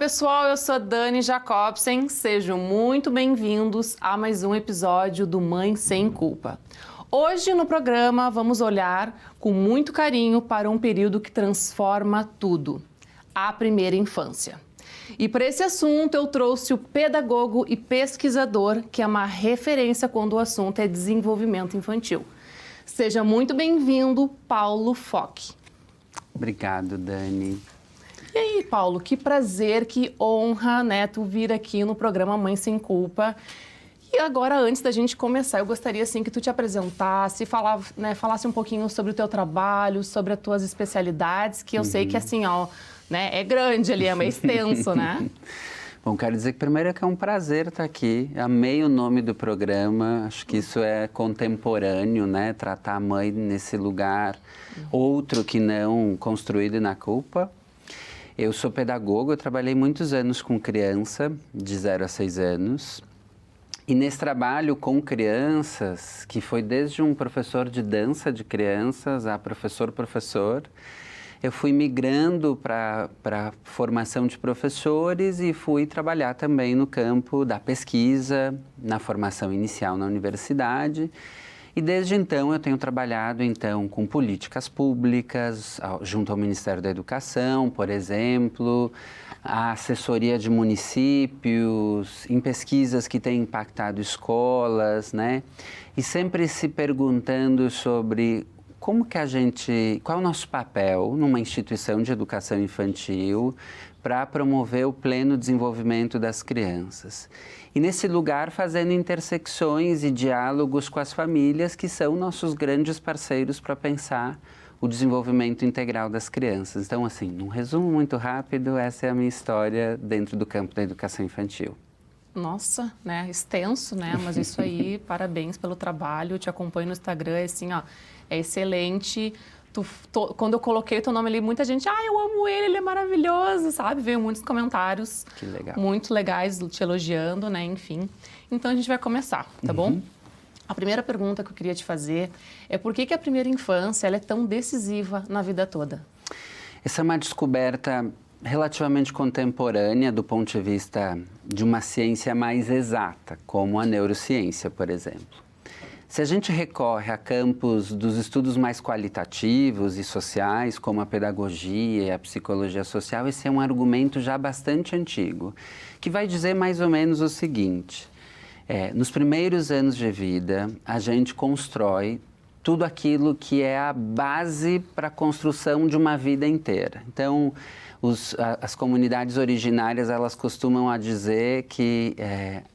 pessoal, eu sou a Dani Jacobsen, sejam muito bem-vindos a mais um episódio do Mãe Sem Culpa. Hoje no programa vamos olhar com muito carinho para um período que transforma tudo, a primeira infância. E para esse assunto eu trouxe o pedagogo e pesquisador que é uma referência quando o assunto é desenvolvimento infantil. Seja muito bem-vindo, Paulo Fock. Obrigado, Dani. E aí, Paulo, que prazer, que honra, né, tu vir aqui no programa Mãe Sem Culpa. E agora, antes da gente começar, eu gostaria, assim, que tu te apresentasse, falasse um pouquinho sobre o teu trabalho, sobre as tuas especialidades, que eu sei que, assim, ó, né, é grande ali, é meio extenso, né? Bom, quero dizer que primeiro é que é um prazer estar aqui. Amei o nome do programa, acho que isso é contemporâneo, né? Tratar a mãe nesse lugar, outro que não construído na culpa. Eu sou pedagogo, eu trabalhei muitos anos com criança, de 0 a 6 anos. E nesse trabalho com crianças, que foi desde um professor de dança de crianças a professor, eu fui migrando para a formação de professores e fui trabalhar também no campo da pesquisa, na formação inicial na universidade. E desde então eu tenho trabalhado com políticas públicas, junto ao Ministério da Educação, por exemplo, a assessoria de municípios, em pesquisas que têm impactado escolas, né? E sempre se perguntando sobre qual é o nosso papel numa instituição de educação infantil para promover o pleno desenvolvimento das crianças. E nesse lugar fazendo intersecções e diálogos com as famílias que são nossos grandes parceiros para pensar o desenvolvimento integral das crianças. Então, assim, num resumo muito rápido, essa é a minha história dentro do campo da educação infantil. Nossa, né, extenso, né, mas isso aí, parabéns pelo trabalho, eu te acompanho no Instagram, assim, ó, é excelente. Quando eu coloquei o teu nome ali, muita gente, eu amo ele é maravilhoso, sabe? Veio muitos comentários Que legal. Muito legais te elogiando, né? Enfim. Então a gente vai começar, tá bom? A primeira pergunta que eu queria te fazer é por que a primeira infância ela é tão decisiva na vida toda? Essa é uma descoberta relativamente contemporânea do ponto de vista de uma ciência mais exata, como a neurociência, por exemplo. Se a gente recorre a campos dos estudos mais qualitativos e sociais, como a pedagogia e a psicologia social, esse é um argumento já bastante antigo, que vai dizer mais ou menos o seguinte: nos primeiros anos de vida, a gente constrói tudo aquilo que é a base para a construção de uma vida inteira. Então, as comunidades originárias, elas costumam dizer que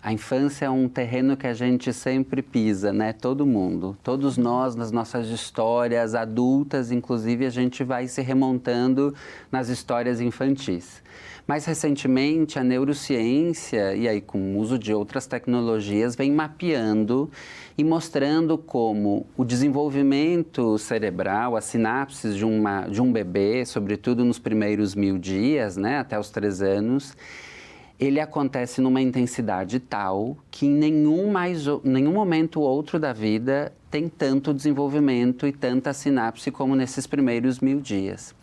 a infância é um terreno que a gente sempre pisa, né? Todo mundo, todos nós, nas nossas histórias adultas, inclusive, a gente vai se remontando nas histórias infantis. Mais recentemente, a neurociência, e aí com o uso de outras tecnologias, vem mapeando e mostrando como o desenvolvimento cerebral, as sinapses de um bebê, sobretudo nos primeiros 1000 dias, né, até os 3 anos, ele acontece numa intensidade tal que em nenhum momento outro da vida tem tanto desenvolvimento e tanta sinapse como nesses primeiros 1000 dias.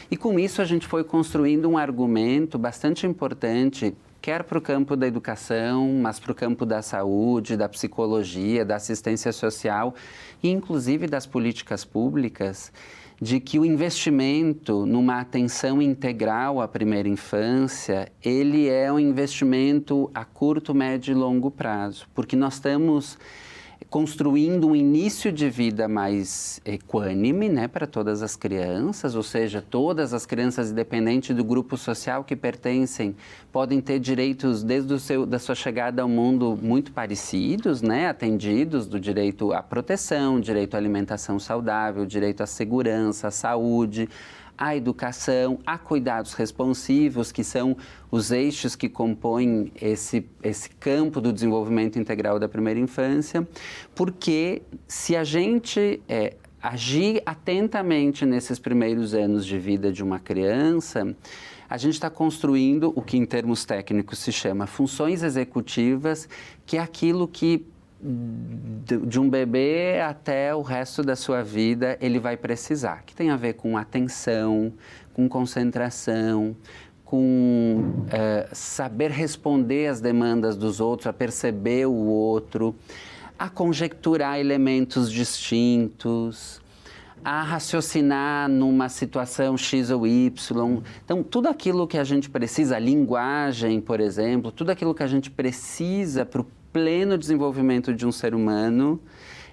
E com isso a gente foi construindo um argumento bastante importante, quer para o campo da educação, mas para o campo da saúde, da psicologia, da assistência social e inclusive das políticas públicas, de que o investimento numa atenção integral à primeira infância, ele é um investimento a curto, médio e longo prazo, porque nós estamos construindo um início de vida mais equânime, né, para todas as crianças, ou seja, todas as crianças, independente do grupo social que pertencem, podem ter direitos desde da sua chegada ao mundo muito parecidos, né, atendidos, do direito à proteção, direito à alimentação saudável, direito à segurança, à saúde, à educação, a cuidados responsivos, que são os eixos que compõem esse campo do desenvolvimento integral da primeira infância, porque se a gente agir atentamente nesses primeiros anos de vida de uma criança, a gente está construindo o que em termos técnicos se chama funções executivas, que é aquilo que de um bebê até o resto da sua vida ele vai precisar, que tem a ver com atenção, com concentração, com saber responder às demandas dos outros, a perceber o outro, a conjecturar elementos distintos, a raciocinar numa situação X ou Y. Então, tudo aquilo que a gente precisa, a linguagem, por exemplo, tudo aquilo que a gente precisa para o pleno desenvolvimento de um ser humano,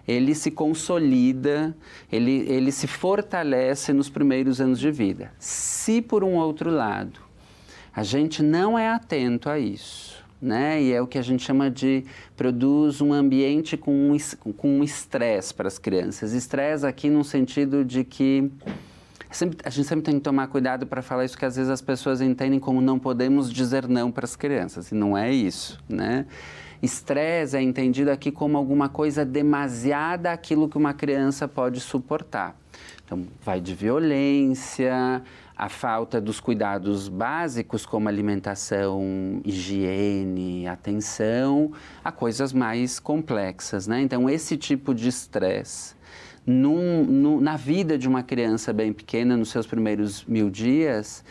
ele se consolida, ele se fortalece nos primeiros anos de vida. Se, por um outro lado, a gente não é atento a isso, né? E é o que a gente chama de produz um ambiente com um estresse para as crianças. Estresse aqui no sentido de que a gente sempre tem que tomar cuidado para falar isso, que às vezes as pessoas entendem como não podemos dizer não para as crianças, e não é isso, né? Estresse é entendido aqui como alguma coisa demasiada àquilo que uma criança pode suportar. Então, vai de violência, a falta dos cuidados básicos, como alimentação, higiene, atenção, a coisas mais complexas, né? Então, esse tipo de estresse, na vida de uma criança bem pequena, nos seus primeiros 1000 dias,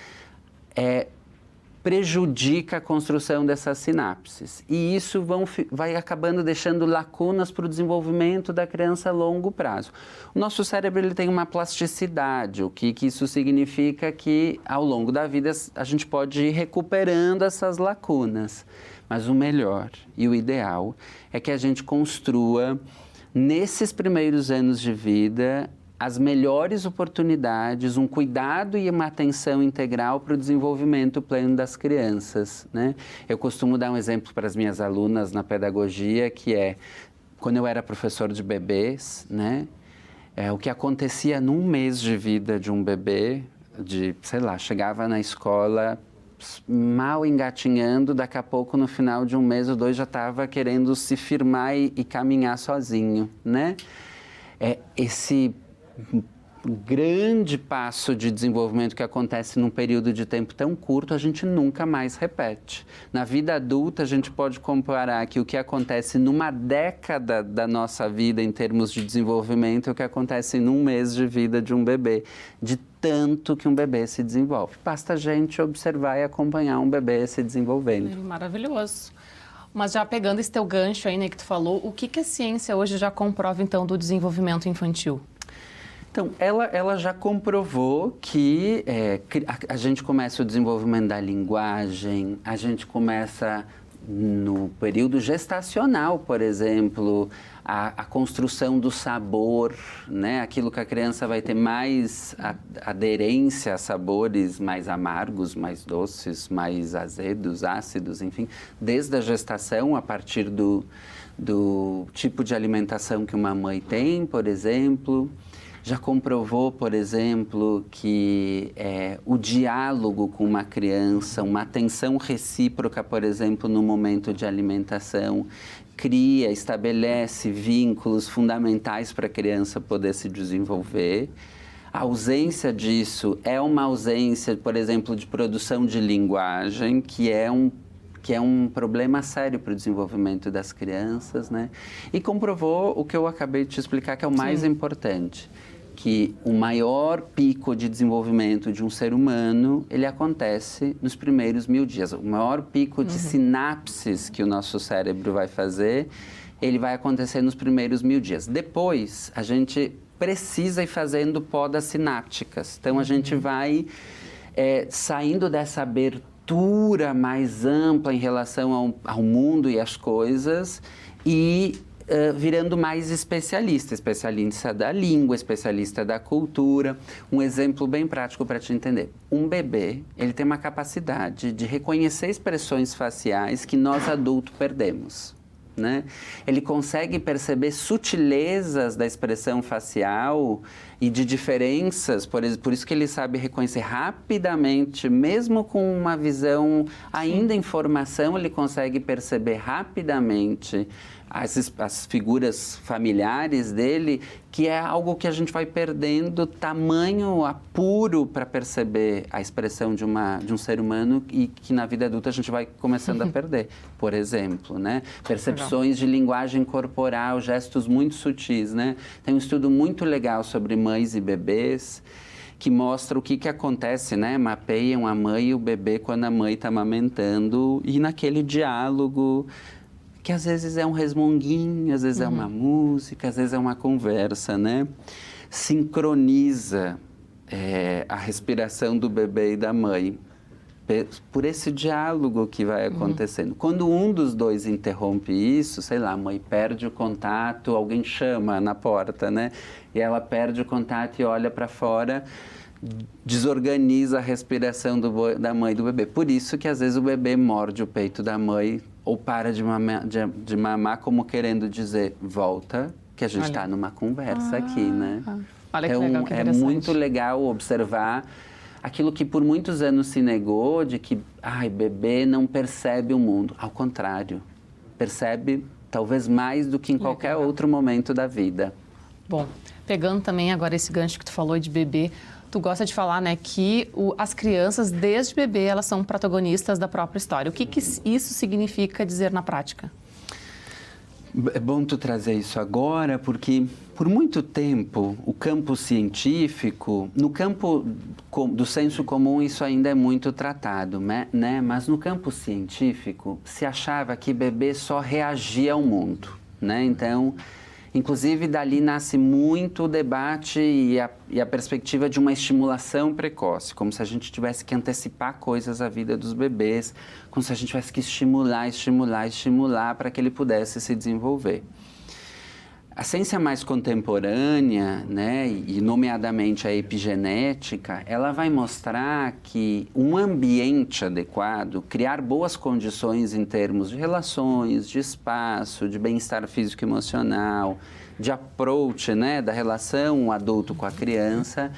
prejudica a construção dessas sinapses. E isso vai acabando deixando lacunas para o desenvolvimento da criança a longo prazo. O nosso cérebro ele tem uma plasticidade, o que isso significa que ao longo da vida a gente pode ir recuperando essas lacunas. Mas o melhor e o ideal é que a gente construa, nesses primeiros anos de vida, as melhores oportunidades, um cuidado e uma atenção integral para o desenvolvimento pleno das crianças, né? Eu costumo dar um exemplo para as minhas alunas na pedagogia, que é, quando eu era professor de bebês, né? O que acontecia num mês de vida de um bebê, chegava na escola mal engatinhando, daqui a pouco, no final de um mês ou dois, já estava querendo se firmar e caminhar sozinho, né? Esse grande passo de desenvolvimento que acontece num período de tempo tão curto, a gente nunca mais repete. Na vida adulta, a gente pode comparar que o que acontece numa década da nossa vida em termos de desenvolvimento é o que acontece num mês de vida de um bebê, de tanto que um bebê se desenvolve. Basta a gente observar e acompanhar um bebê se desenvolvendo. Maravilhoso. Mas já pegando esse teu gancho aí, né, que tu falou, o que a ciência hoje já comprova, então, do desenvolvimento infantil? Então, ela já comprovou que a gente começa o desenvolvimento da linguagem, a gente começa no período gestacional, por exemplo, a construção do sabor, né? Aquilo que a criança vai ter mais aderência a sabores mais amargos, mais doces, mais azedos, ácidos, enfim, desde a gestação, a partir do tipo de alimentação que uma mãe tem, por exemplo. Já comprovou, por exemplo, que o diálogo com uma criança, uma atenção recíproca, por exemplo, no momento de alimentação, estabelece vínculos fundamentais para a criança poder se desenvolver. A ausência disso é uma ausência, por exemplo, de produção de linguagem, que é um problema sério para o desenvolvimento das crianças, né? E comprovou o que eu acabei de te explicar, que é o mais importante, que o maior pico de desenvolvimento de um ser humano, ele acontece nos primeiros 1000 dias. O maior pico de sinapses que o nosso cérebro vai fazer, ele vai acontecer nos primeiros 1000 dias. Depois, a gente precisa ir fazendo podas sinápticas. Então, a gente vai saindo dessa abertura mais ampla em relação ao mundo e às coisas e virando mais especialista da língua, especialista da cultura. Um exemplo bem prático para te entender. Um bebê, ele tem uma capacidade de reconhecer expressões faciais que nós adultos perdemos, né? Ele consegue perceber sutilezas da expressão facial e de diferenças, por isso que ele sabe reconhecer rapidamente, mesmo com uma visão ainda em formação, ele consegue perceber rapidamente as figuras familiares dele, que é algo que a gente vai perdendo tamanho apuro para perceber a expressão de um ser humano e que na vida adulta a gente vai começando a perder, por exemplo, né? Percepções de linguagem corporal, gestos muito sutis, né? Tem um estudo muito legal sobre mães e bebês que mostra o que acontece, né? Mapeiam a mãe e o bebê quando a mãe está amamentando e naquele diálogo que às vezes é um resmunguinho, às vezes é uma música, às vezes é uma conversa, né? Sincroniza a respiração do bebê e da mãe por esse diálogo que vai acontecendo. Quando um dos dois interrompe isso, sei lá, a mãe perde o contato, alguém chama na porta, né? E ela perde o contato e olha para fora, desorganiza a respiração da mãe e do bebê. Por isso que às vezes o bebê morde o peito da mãe ou para de mamar como querendo dizer, volta, que a gente está numa conversa aqui, né? Olha que legal, que é muito legal observar aquilo que por muitos anos se negou, de que, bebê não percebe o mundo. Ao contrário, percebe talvez mais do que em qualquer outro momento da vida. Bom, pegando também agora esse gancho que tu falou de bebê, tu gosta de falar, né, que as crianças, desde bebê, elas são protagonistas da própria história. O que isso significa dizer na prática? É bom tu trazer isso agora, porque por muito tempo o campo científico, no campo do senso comum isso ainda é muito tratado, né? Mas no campo científico se achava que bebê só reagia ao mundo, né? Então, inclusive dali nasce muito o debate e a perspectiva de uma estimulação precoce, como se a gente tivesse que antecipar coisas à vida dos bebês, como se a gente tivesse que estimular para que ele pudesse se desenvolver. A ciência mais contemporânea, né, e nomeadamente a epigenética, ela vai mostrar que um ambiente adequado, criar boas condições em termos de relações, de espaço, de bem-estar físico e emocional, de approach, né, da relação adulto com a criança,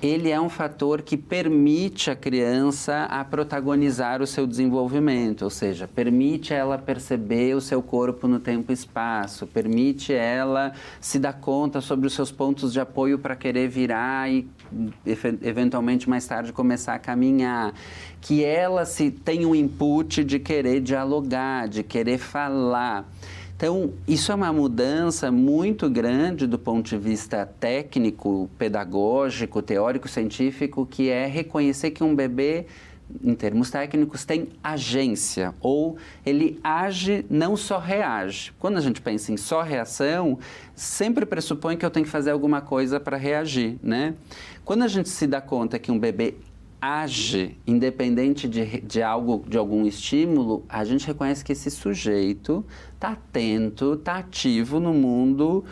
ele é um fator que permite a criança a protagonizar o seu desenvolvimento, ou seja, permite ela perceber o seu corpo no tempo e espaço, permite ela se dar conta sobre os seus pontos de apoio para querer virar e eventualmente mais tarde começar a caminhar, que ela tenha um input de querer dialogar, de querer falar. Então, isso é uma mudança muito grande do ponto de vista técnico, pedagógico, teórico, científico, que é reconhecer que um bebê, em termos técnicos, tem agência, ou ele age, não só reage. Quando a gente pensa em só reação, sempre pressupõe que eu tenho que fazer alguma coisa para reagir, né? Quando a gente se dá conta que um bebê age, independente de algum estímulo, a gente reconhece que esse sujeito está atento, está ativo no mundo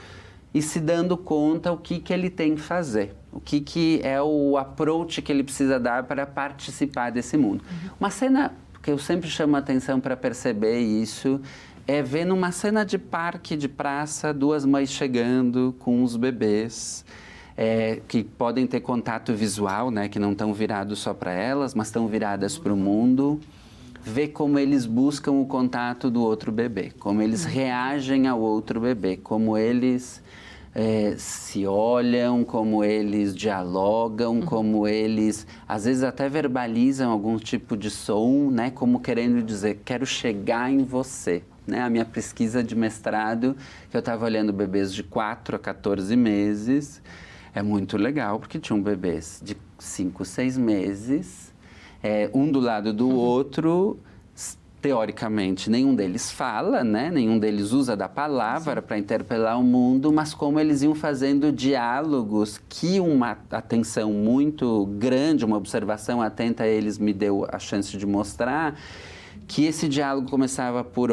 e se dando conta o que ele tem que fazer, o que é o approach que ele precisa dar para participar desse mundo. Uma cena que eu sempre chamo a atenção para perceber isso é ver numa cena de parque, de praça, duas mães chegando com os bebês, que podem ter contato visual, né, que não estão virados só para elas, mas estão viradas para o mundo, ver como eles buscam o contato do outro bebê, como eles reagem ao outro bebê, como eles se olham, como eles dialogam, como eles, às vezes, até verbalizam algum tipo de som, né, como querendo dizer, quero chegar em você. Né? A minha pesquisa de mestrado, que eu estava olhando bebês de 4 a 14 meses, é muito legal, porque tinham bebês de 5, 6 meses, um do lado do outro. Teoricamente, nenhum deles fala, né? Nenhum deles usa da palavra para interpelar o mundo, mas como eles iam fazendo diálogos que uma atenção muito grande, uma observação atenta a eles me deu a chance de mostrar, que esse diálogo começava por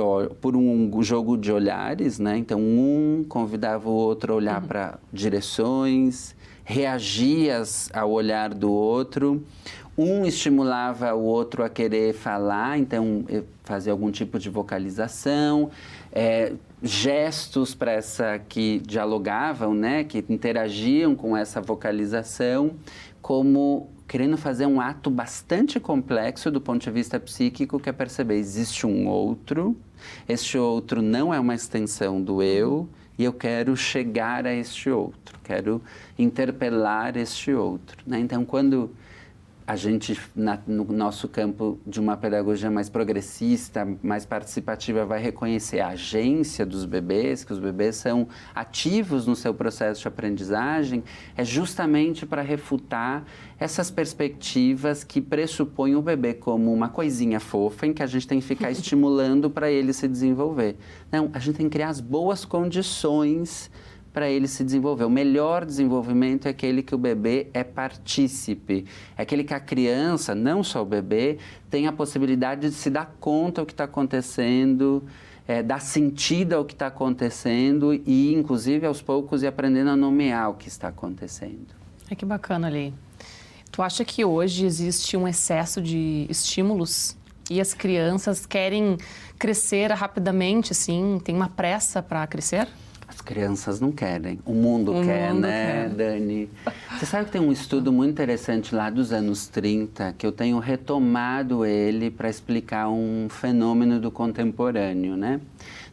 um jogo de olhares, né? Então, um convidava o outro a olhar para direções, reagia ao olhar do outro. Um estimulava o outro a querer falar, então fazia algum tipo de vocalização, gestos para que dialogavam, né? Que interagiam com essa vocalização, como querendo fazer um ato bastante complexo do ponto de vista psíquico, que é perceber, existe um outro, este outro não é uma extensão do eu, e eu quero chegar a este outro, quero interpelar este outro, né? Então, quando a gente, no nosso campo de uma pedagogia mais progressista, mais participativa, vai reconhecer a agência dos bebês, que os bebês são ativos no seu processo de aprendizagem, é justamente para refutar essas perspectivas que pressupõem o bebê como uma coisinha fofa em que a gente tem que ficar estimulando para ele se desenvolver. Não, a gente tem que criar as boas condições para ele se desenvolver. O melhor desenvolvimento é aquele que o bebê é partícipe, é aquele que a criança, não só o bebê, tem a possibilidade de se dar conta do que está acontecendo, dar sentido ao que está acontecendo e, inclusive, aos poucos, ir aprendendo a nomear o que está acontecendo. Que bacana, Ali. Tu acha que hoje existe um excesso de estímulos e as crianças querem crescer rapidamente, assim, tem uma pressa para crescer? As crianças não querem, o mundo quer, né, Dani? Você sabe que tem um estudo muito interessante lá dos anos 30, que eu tenho retomado ele para explicar um fenômeno do contemporâneo, né?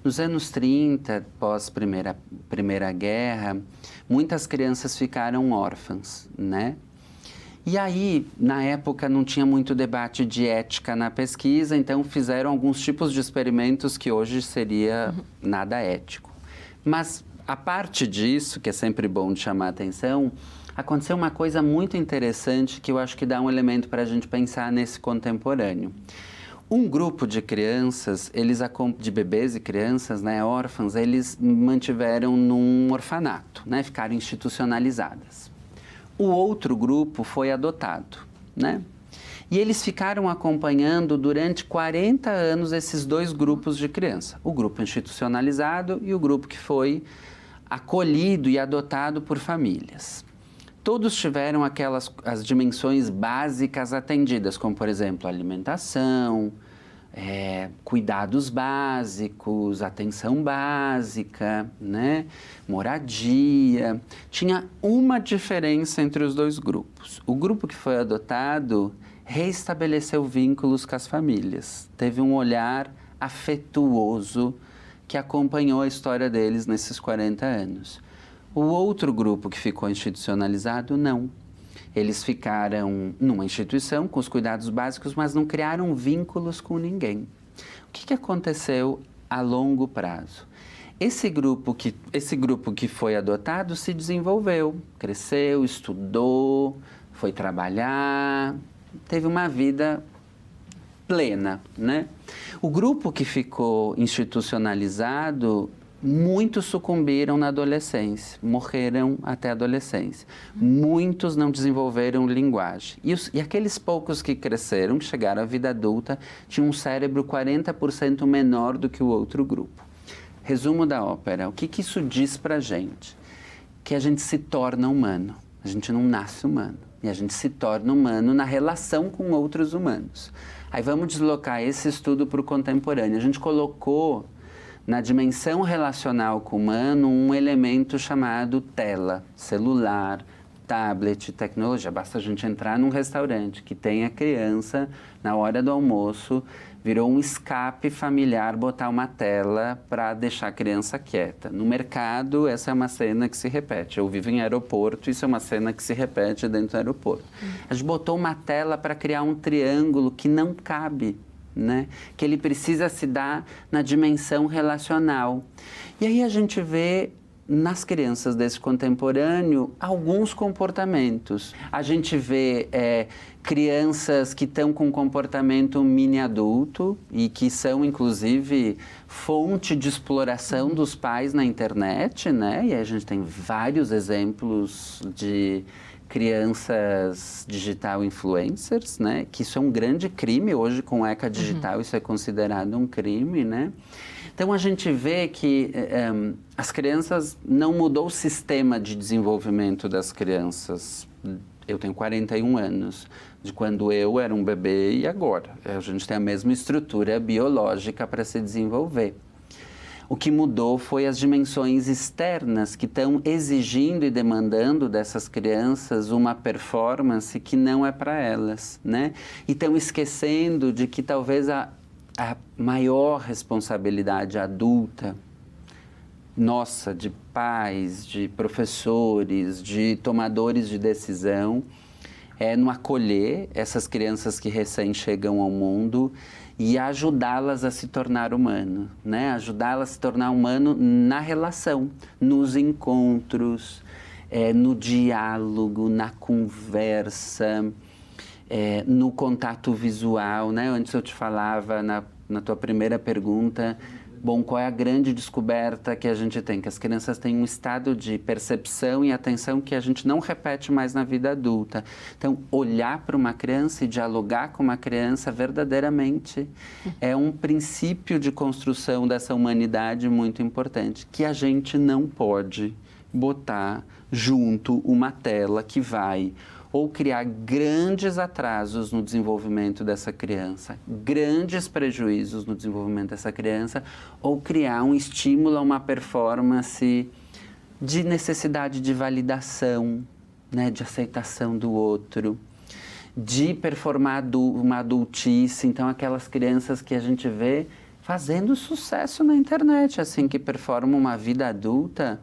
Nos anos 30, pós-Primeira Guerra, muitas crianças ficaram órfãs, né? E aí, na época, não tinha muito debate de ética na pesquisa, então fizeram alguns tipos de experimentos que hoje seria nada ético. Mas, a parte disso, que é sempre bom de chamar a atenção, aconteceu uma coisa muito interessante que eu acho que dá um elemento para a gente pensar nesse contemporâneo. Um grupo de crianças, de bebês e crianças, né, órfãs, eles mantiveram num orfanato, né, ficaram institucionalizadas. O outro grupo foi adotado, né? E eles ficaram acompanhando durante 40 anos esses dois grupos de criança. O grupo institucionalizado e o grupo que foi acolhido e adotado por famílias. Todos tiveram as dimensões básicas atendidas, como, por exemplo, alimentação, cuidados básicos, atenção básica, né? Moradia. Tinha uma diferença entre os dois grupos. O grupo que foi adotado reestabeleceu vínculos com as famílias. Teve um olhar afetuoso que acompanhou a história deles nesses 40 anos. O outro grupo que ficou institucionalizado, não. Eles ficaram numa instituição com os cuidados básicos, mas não criaram vínculos com ninguém. O que aconteceu a longo prazo? Esse grupo que foi adotado se desenvolveu, cresceu, estudou, foi trabalhar, teve uma vida plena, né? O grupo que ficou institucionalizado, muitos sucumbiram na adolescência, morreram até a adolescência. Muitos não desenvolveram linguagem. E aqueles poucos que cresceram, que chegaram à vida adulta, tinham um cérebro 40% menor do que o outro grupo. Resumo da ópera, o que isso diz pra gente? Que a gente se torna humano, a gente não nasce humano. E a gente se torna humano na relação com outros humanos. Aí vamos deslocar esse estudo para o contemporâneo. A gente colocou na dimensão relacional com o humano um elemento chamado tela, celular, tablet, tecnologia. Basta a gente entrar num restaurante que tem a criança na hora do almoço, virou um escape familiar botar uma tela para deixar a criança quieta. No mercado, essa é uma cena que se repete. Eu vivo em aeroporto, isso é uma cena que se repete dentro do aeroporto. A gente botou uma tela para criar um triângulo que não cabe, né? Que ele precisa se dar na dimensão relacional. E aí a gente vê nas crianças desse contemporâneo alguns comportamentos. A gente vê crianças que estão com comportamento mini adulto e que são, inclusive, fonte de exploração dos pais na internet, né? E a gente tem vários exemplos de crianças digital influencers, né? Que isso é um grande crime. Hoje, com o ECA digital, isso é considerado um crime, né? Então, a gente vê que as crianças, não mudou o sistema de desenvolvimento das crianças. Eu tenho 41 anos, de quando eu era um bebê e agora. A gente tem a mesma estrutura biológica para se desenvolver. O que mudou foi as dimensões externas que estão exigindo e demandando dessas crianças uma performance que não é para elas, né? E estão esquecendo de que talvez a maior responsabilidade adulta nossa, de pais, de professores, de tomadores de decisão, é no acolher essas crianças que recém chegam ao mundo e ajudá-las a se tornar humano, né? Ajudá-las a se tornar humano na relação, nos encontros, no diálogo, na conversa, no contato visual, né? Antes eu te falava na tua primeira pergunta, bom, qual é a grande descoberta que a gente tem? Que as crianças têm um estado de percepção e atenção que a gente não repete mais na vida adulta. Então, olhar para uma criança e dialogar com uma criança verdadeiramente é um princípio de construção dessa humanidade muito importante, que a gente não pode botar junto uma tela que vai ou criar grandes atrasos no desenvolvimento dessa criança, grandes prejuízos no desenvolvimento dessa criança, ou criar um estímulo a uma performance de necessidade de validação, né, de aceitação do outro, de performar uma adultice. Então, aquelas crianças que a gente vê fazendo sucesso na internet, assim, que performam uma vida adulta.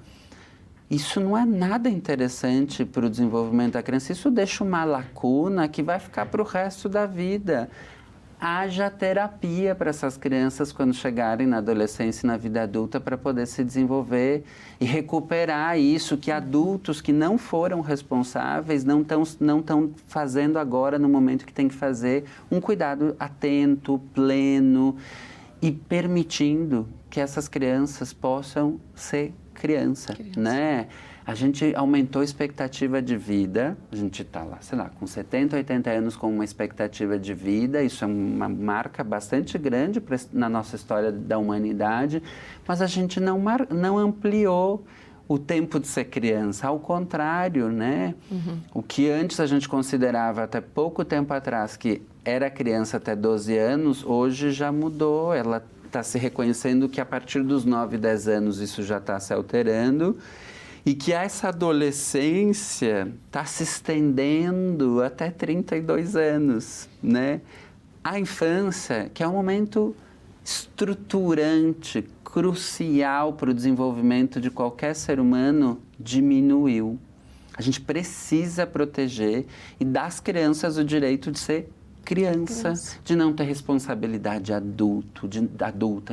Isso não é nada interessante para o desenvolvimento da criança. Isso deixa uma lacuna que vai ficar para o resto da vida. Haja terapia para essas crianças quando chegarem na adolescência e na vida adulta para poder se desenvolver e recuperar isso que adultos que não foram responsáveis não estão fazendo agora no momento que tem que fazer. Um cuidado atento, pleno e permitindo que essas crianças possam ser criança, né? A gente aumentou a expectativa de vida, a gente está lá, sei lá, com 70, 80 anos com uma expectativa de vida, isso é uma marca bastante grande na nossa história da humanidade, mas a gente não ampliou o tempo de ser criança, ao contrário, né? O que antes a gente considerava até pouco tempo atrás que era criança até 12 anos, hoje já mudou, ela está se reconhecendo que a partir dos 9, 10 anos isso já está se alterando e que essa adolescência está se estendendo até 32 anos, né? A infância, que é um momento estruturante, crucial para o desenvolvimento de qualquer ser humano, diminuiu. A gente precisa proteger e dar às crianças o direito de ser criança, de não ter responsabilidade adulta,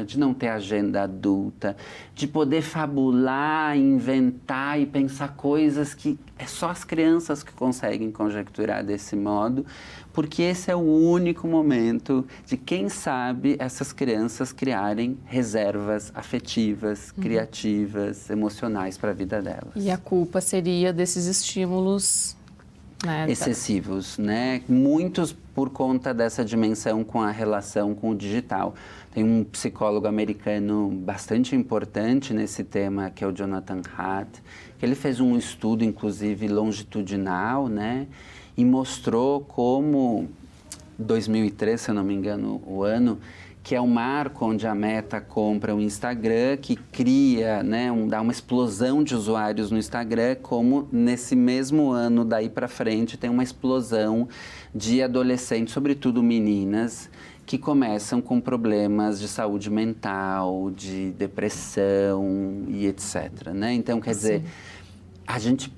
de não ter agenda adulta, de poder fabular, inventar e pensar coisas que é só as crianças que conseguem conjecturar desse modo, porque esse é o único momento de, quem sabe, essas crianças criarem reservas afetivas, criativas, emocionais para a vida delas. E a culpa seria desses estímulos, né, excessivos, né? Muitos por conta dessa dimensão com a relação com o digital. Tem um psicólogo americano bastante importante nesse tema, que é o Jonathan Haidt, que ele fez um estudo, inclusive, longitudinal, né? E mostrou como, 2003, se eu não me engano, o ano, que é um marco onde a Meta compra o Instagram, que cria, né, dá uma explosão de usuários no Instagram, como nesse mesmo ano, daí para frente, tem uma explosão de adolescentes, sobretudo meninas, que começam com problemas de saúde mental, de depressão e etc. Né? Então, quer dizer, a gente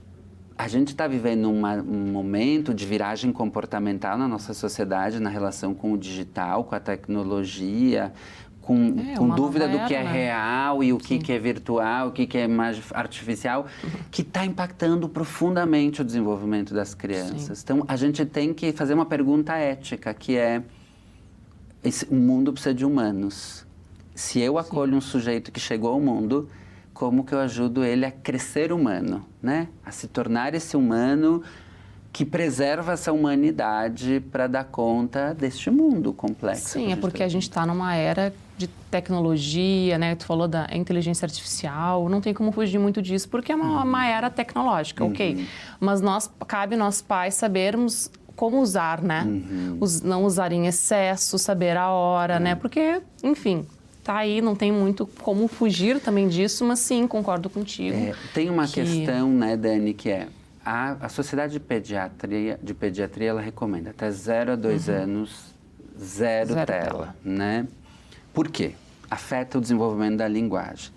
está vivendo um momento de viragem comportamental na nossa sociedade, na relação com o digital, com a tecnologia, com dúvida do que é real e o que é virtual, o que é mais artificial, que está impactando profundamente o desenvolvimento das crianças. Sim. Então, a gente tem que fazer uma pergunta ética, que é: o mundo precisa de humanos. Se eu acolho um sujeito que chegou ao mundo, como que eu ajudo ele a crescer humano, né? A se tornar esse humano que preserva essa humanidade para dar conta deste mundo complexo. Sim, é porque a gente está numa era de tecnologia, né? Tu falou da inteligência artificial, não tem como fugir muito disso, porque é uma era tecnológica, ok. Mas cabe nós pais sabermos como usar, né? Não usar em excesso, saber a hora, né? Porque, enfim, tá aí, não tem muito como fugir também disso, mas sim, concordo contigo. Tem uma questão, né, Dani, que é a Sociedade de Pediatria, ela recomenda até 0 a 2 anos, zero tela, né? Por quê? Afeta o desenvolvimento da linguagem.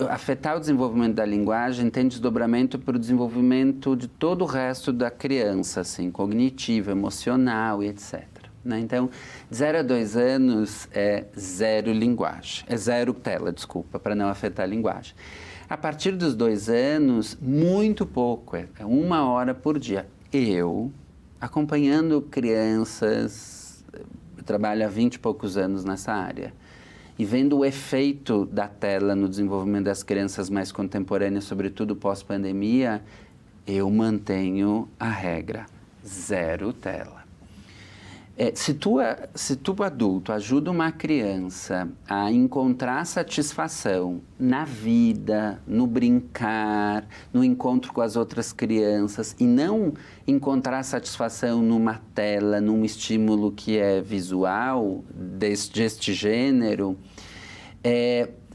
afetar o desenvolvimento da linguagem tem desdobramento para o desenvolvimento de todo o resto da criança, assim, cognitivo, emocional e etc. Né? Então, de 0 a 2 anos é zero linguagem, é zero tela, desculpa, para não afetar a linguagem. A partir dos 2 anos, muito pouco, é 1 hora por dia. Eu, acompanhando crianças, eu trabalho há 20 e poucos anos nessa área, e vendo o efeito da tela no desenvolvimento das crianças mais contemporâneas, sobretudo pós-pandemia, eu mantenho a regra, zero tela. Se tu adulto ajuda uma criança a encontrar satisfação na vida, no brincar, no encontro com as outras crianças e não encontrar satisfação numa tela, num estímulo que é visual deste gênero,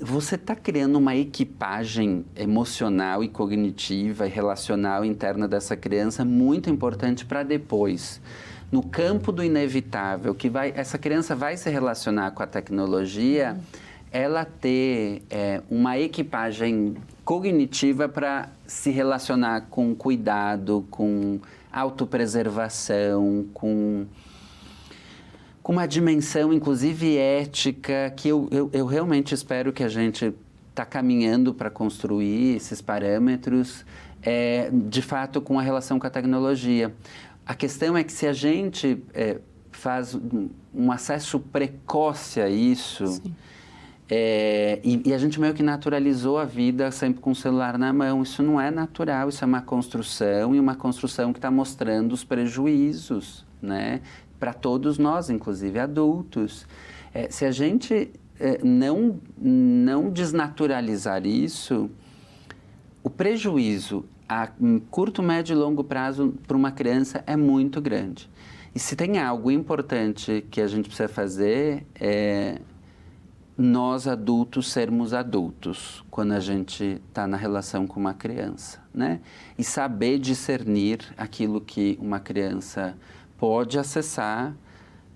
você está criando uma equipagem emocional e cognitiva e relacional interna dessa criança muito importante para depois. No campo do inevitável, que essa criança vai se relacionar com a tecnologia, ela ter uma equipagem cognitiva para se relacionar com cuidado, com autopreservação, com uma dimensão, inclusive ética, que eu realmente espero que a gente está caminhando para construir esses parâmetros, de fato, com a relação com a tecnologia. A questão é que se a gente faz um acesso precoce a isso, e a gente meio que naturalizou a vida sempre com o celular na mão, isso não é natural, isso é uma construção, e uma construção que está mostrando os prejuízos, né? Para todos nós, inclusive adultos. Se a gente não desnaturalizar isso, o prejuízo a curto, médio e longo prazo para uma criança é muito grande. E se tem algo importante que a gente precisa fazer é nós adultos sermos adultos quando a gente está na relação com uma criança, né? E saber discernir aquilo que uma criança pode acessar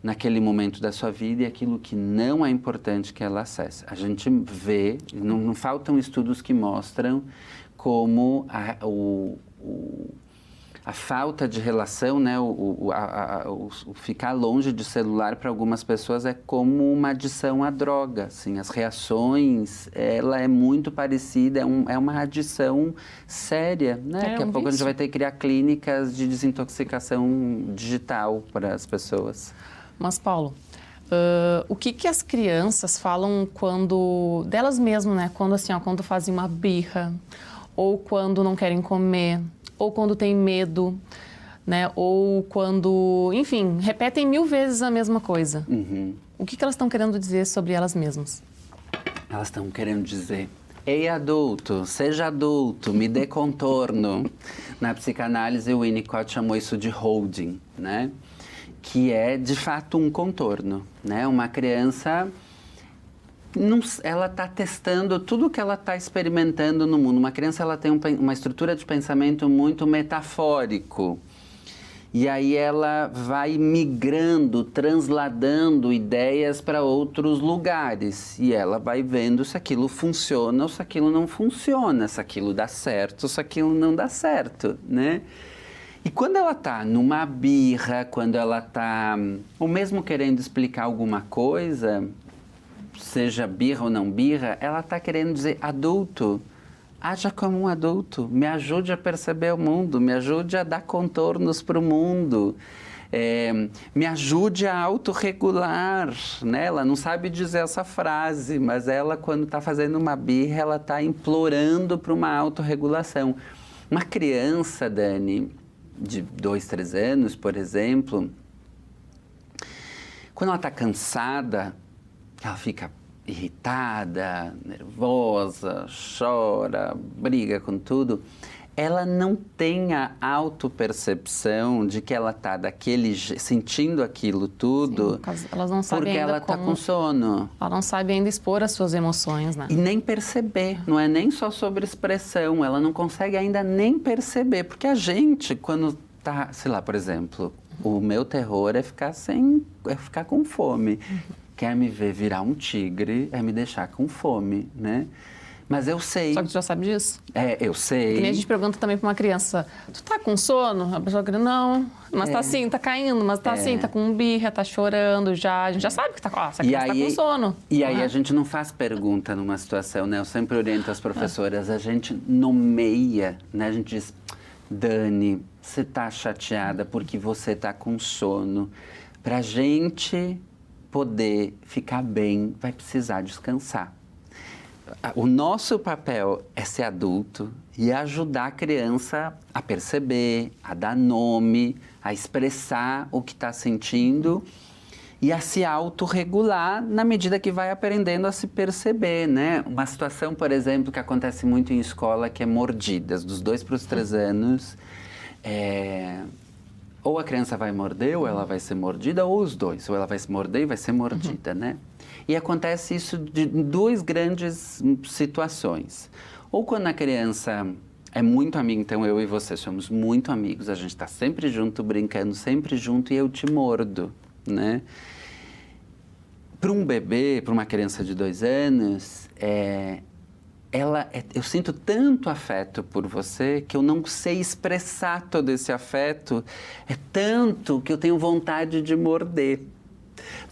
naquele momento da sua vida e aquilo que não é importante que ela acesse. A gente vê, não faltam estudos que mostram como a falta de relação, né, o ficar longe de celular para algumas pessoas é como uma adição à droga. Assim, as reações, ela é muito parecida, é uma adição séria. Né? Daqui a pouco a gente vai ter que criar clínicas de desintoxicação digital para as pessoas. Mas, Paulo, o que as crianças falam quando, delas mesmas, né, quando fazem uma birra, ou quando não querem comer, ou quando tem medo, né? Ou quando, enfim, repetem 1000 vezes a mesma coisa. Uhum. O que elas estão querendo dizer sobre elas mesmas? Elas estão querendo dizer: ei, adulto, seja adulto, me dê contorno. Na psicanálise, o Winnicott chamou isso de holding, né? Que é, de fato, um contorno, né? Uma criança, ela está testando tudo que ela está experimentando no mundo. Uma criança, ela tem uma estrutura de pensamento muito metafórico. E aí ela vai migrando, transladando ideias para outros lugares. E ela vai vendo se aquilo funciona ou se aquilo não funciona, se aquilo dá certo ou se aquilo não dá certo, né? E quando ela está numa birra, quando ela está, ou mesmo querendo explicar alguma coisa, seja birra ou não birra, ela está querendo dizer: adulto, haja como um adulto, me ajude a perceber o mundo, me ajude a dar contornos para o mundo, me ajude a autorregular, né? Ela não sabe dizer essa frase, mas ela, quando está fazendo uma birra, ela está implorando para uma autorregulação. Uma criança, Dani, de 2, 3 anos, por exemplo, quando ela está cansada, ela fica irritada, nervosa, chora, briga com tudo. Ela não tem a autopercepção de que ela está sentindo aquilo tudo. Sim, elas não sabem porque ainda ela está com sono. Ela não sabe ainda expor as suas emoções, né? E nem perceber, não é nem só sobre expressão, ela não consegue ainda nem perceber. Porque a gente, quando tá, sei lá, por exemplo, o meu terror é ficar com fome. Quer me ver virar um tigre, é me deixar com fome, né? Mas eu sei. Só que tu já sabe disso? Eu sei. Que nem a gente pergunta também pra uma criança, tu tá com sono? A pessoa grita, não, mas tá assim, tá caindo, mas tá assim, tá com birra, tá chorando já. A gente já sabe que essa criança tá com sono. E aí a gente não faz pergunta numa situação, né? Eu sempre oriento as professoras, a gente nomeia, né? A gente diz, Dani, você tá chateada porque você tá com sono. Pra gente poder ficar bem, vai precisar descansar. O nosso papel é ser adulto e ajudar a criança a perceber, a dar nome, a expressar o que está sentindo e a se autorregular na medida que vai aprendendo a se perceber, né? Uma situação, por exemplo, que acontece muito em escola, que é mordidas, dos 2 para os 3 anos. Ou a criança vai morder, ou ela vai ser mordida, ou os dois. Ou ela vai se morder e vai ser mordida, né? E acontece isso de 2 grandes situações. Ou quando a criança é muito amiga, então eu e você somos muito amigos, a gente está sempre junto, brincando, sempre junto, e eu te mordo, né? Para um bebê, para uma criança de 2 anos, eu sinto tanto afeto por você que eu não sei expressar todo esse afeto. É tanto que eu tenho vontade de morder.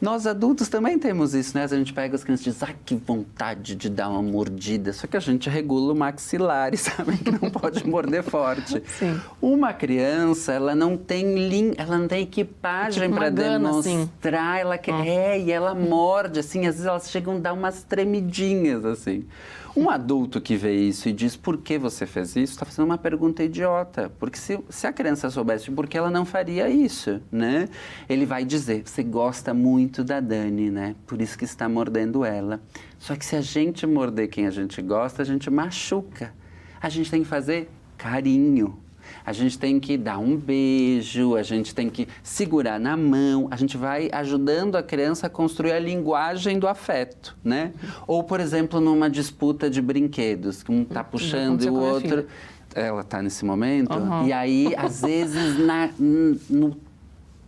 Nós adultos também temos isso, né? A gente pega as crianças e diz, que vontade de dar uma mordida. Só que a gente regula o maxilar e sabe que não pode morder forte. Sim. Uma criança, ela não tem equipagem para demonstrar. Assim. Ela quer, e ela morde, assim, às vezes elas chegam a dar umas tremidinhas, assim. Um adulto que vê isso e diz, por que você fez isso? Está fazendo uma pergunta idiota. Porque se a criança soubesse por que ela não faria isso, né? Ele vai dizer, você gosta muito da Dani, né? Por isso que está mordendo ela. Só que se a gente morder quem a gente gosta, a gente machuca. A gente tem que fazer carinho. A gente tem que dar um beijo, a gente tem que segurar na mão, a gente vai ajudando a criança a construir a linguagem do afeto, né? Ou, por exemplo, numa disputa de brinquedos, que um está puxando e o outro... Ela está nesse momento, e aí, às vezes,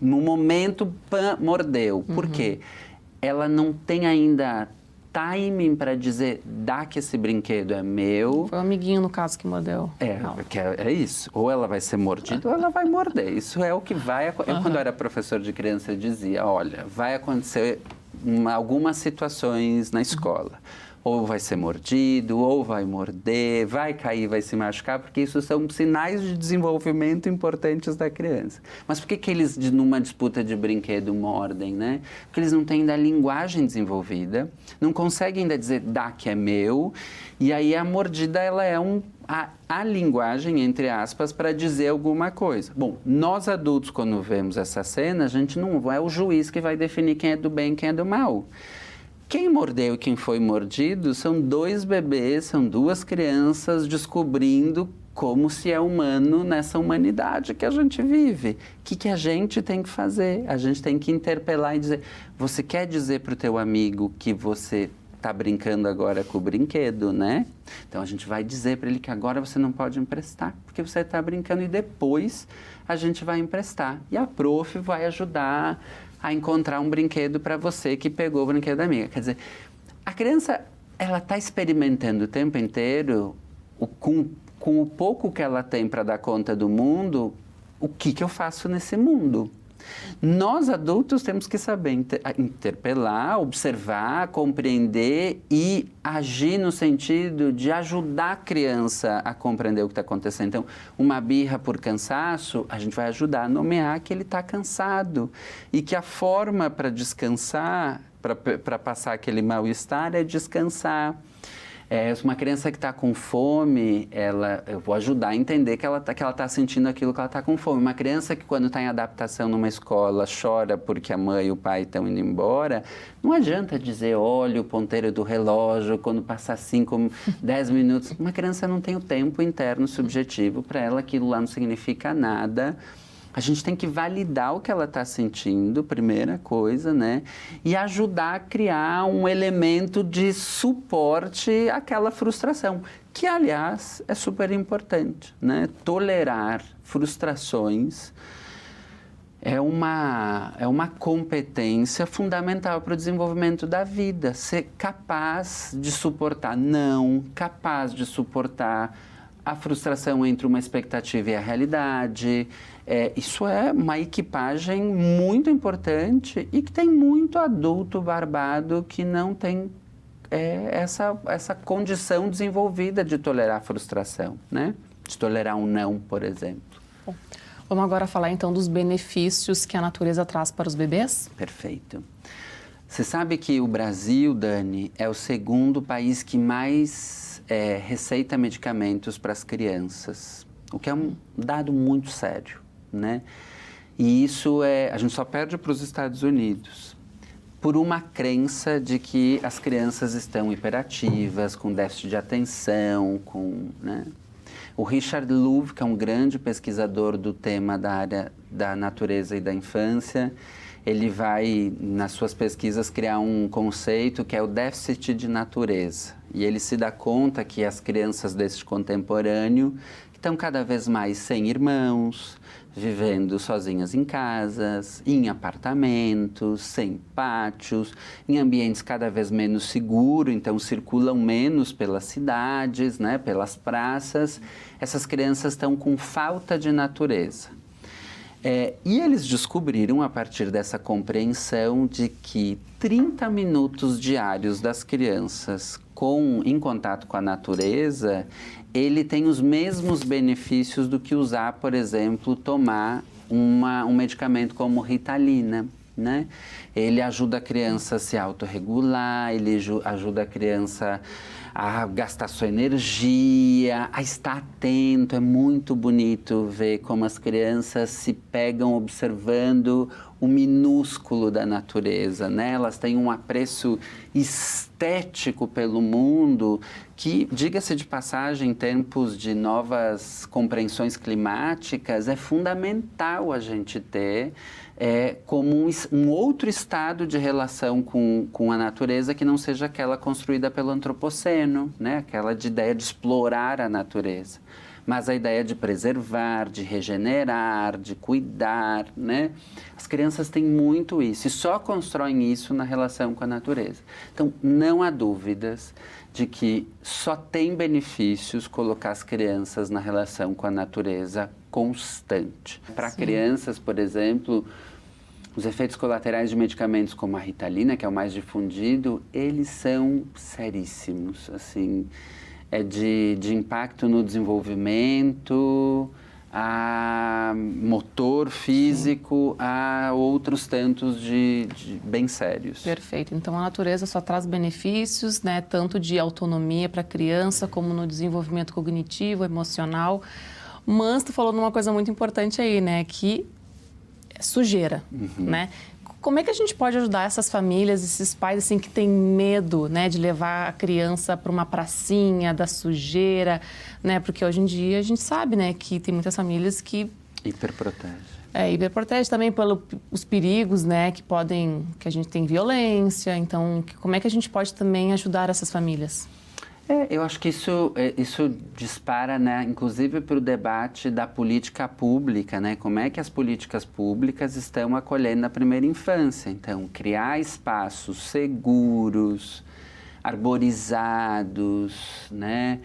no momento, mordeu. Por quê? Ela não tem ainda timing para dizer, dá que esse brinquedo é meu. Foi o amiguinho, no caso, que mordeu. É isso. Ou ela vai ser mordida ou ela vai morder. Isso é o que vai acontecer. Eu, quando eu era professor de criança, eu dizia, olha, vai acontecer algumas situações na escola. Ou vai ser mordido, ou vai morder, vai cair, vai se machucar, porque isso são sinais de desenvolvimento importantes da criança. Mas por que eles, numa disputa de brinquedo, mordem, né? Porque eles não têm ainda a linguagem desenvolvida, não conseguem ainda dizer, dá que é meu, e aí a mordida, ela é a linguagem, entre aspas, para dizer alguma coisa. Bom, nós adultos, quando vemos essa cena, a gente não é o juiz que vai definir quem é do bem e quem é do mal. Quem mordeu e quem foi mordido são 2 bebês, são 2 crianças descobrindo como se é humano nessa humanidade que a gente vive. O que a gente tem que fazer? A gente tem que interpelar e dizer, você quer dizer para o teu amigo que você está brincando agora com o brinquedo, né? Então a gente vai dizer para ele que agora você não pode emprestar, porque você está brincando e depois a gente vai emprestar. E a prof vai ajudar a encontrar um brinquedo para você que pegou o brinquedo da amiga. Quer dizer, a criança, ela está experimentando o tempo inteiro, com o pouco que ela tem para dar conta do mundo, o que eu faço nesse mundo. Nós, adultos, temos que saber interpelar, observar, compreender e agir no sentido de ajudar a criança a compreender o que está acontecendo. Então, uma birra por cansaço, a gente vai ajudar a nomear que ele está cansado e que a forma para descansar, para passar aquele mal-estar, é descansar. Uma criança que está com fome, eu vou ajudar a entender que ela está sentindo aquilo que ela está com fome. Uma criança que, quando está em adaptação numa escola, chora porque a mãe e o pai estão indo embora, não adianta dizer, olha o ponteiro do relógio, quando passar 5, 10 minutos. Uma criança não tem o tempo interno subjetivo, para ela aquilo lá não significa nada. A gente tem que validar o que ela está sentindo, primeira coisa, né? E ajudar a criar um elemento de suporte àquela frustração, que, aliás, é super importante, né? Tolerar frustrações é uma competência fundamental para o desenvolvimento da vida. Ser capaz de suportar não, capaz de suportar a frustração entre uma expectativa e a realidade. Isso é uma equipagem muito importante e que tem muito adulto barbado que não tem essa condição desenvolvida de tolerar a frustração, né? De tolerar um não, por exemplo. Bom, vamos agora falar então dos benefícios que a natureza traz para os bebês? Perfeito. Você sabe que o Brasil, Dani, é o segundo país que mais receita medicamentos para as crianças, o que é um dado muito sério, né? E isso a gente só perde para os Estados Unidos por uma crença de que as crianças estão hiperativas, com déficit de atenção, né? O Richard Louv, que é um grande pesquisador do tema da área da natureza e da infância, ele vai, nas suas pesquisas, criar um conceito que é o déficit de natureza. E ele se dá conta que as crianças desse contemporâneo estão cada vez mais sem irmãos, vivendo sozinhas em casas, em apartamentos, sem pátios, em ambientes cada vez menos seguros, então circulam menos pelas cidades, né, pelas praças. Essas crianças estão com falta de natureza. E eles descobriram, a partir dessa compreensão, de que 30 minutos diários das crianças em contato com a natureza, ele tem os mesmos benefícios do que usar, por exemplo, tomar um medicamento como Ritalina, né? Ele ajuda a criança a se autorregular, ele ajuda a criança a gastar sua energia, a estar atento. É muito bonito ver como as crianças se pegam observando o minúsculo da natureza, né? Elas têm um apreço estético pelo mundo que, diga-se de passagem, em tempos de novas compreensões climáticas, é fundamental a gente ter como um outro estado de relação com a natureza que não seja aquela construída pelo antropoceno, né? Aquela ideia de explorar a natureza. Mas a ideia de preservar, de regenerar, de cuidar, né? As crianças têm muito isso e só constroem isso na relação com a natureza. Então, não há dúvidas de que só tem benefícios colocar as crianças na relação com a natureza constante. Para crianças, por exemplo, os efeitos colaterais de medicamentos como a Ritalina, que é o mais difundido, eles são seríssimos, assim, de impacto no desenvolvimento, a motor físico, a outros tantos de bem sérios. Perfeito. Então, a natureza só traz benefícios, né, tanto de autonomia para a criança, como no desenvolvimento cognitivo, emocional. Mas tu falou numa coisa muito importante aí, né, que é sujeira, né? Como é que a gente pode ajudar essas famílias, esses pais assim que têm medo, né, de levar a criança para uma pracinha da sujeira, né? Porque hoje em dia a gente sabe, né, que tem muitas famílias que hiperprotege. Hiperprotege também pelos perigos, né, que a gente tem violência. Então, como é que a gente pode também ajudar essas famílias? Eu acho que isso dispara, né, inclusive para o debate da política pública, né? Como é que as políticas públicas estão acolhendo a primeira infância? Então, criar espaços seguros, arborizados, né?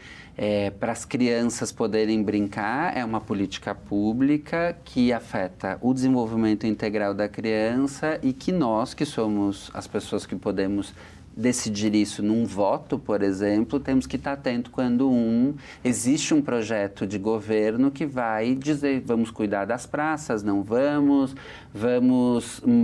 Para as crianças poderem brincar, é uma política pública que afeta o desenvolvimento integral da criança e que nós, que somos as pessoas que podemos decidir isso num voto, por exemplo, temos que estar atento quando existe um projeto de governo que vai dizer vamos cuidar das praças, não vamos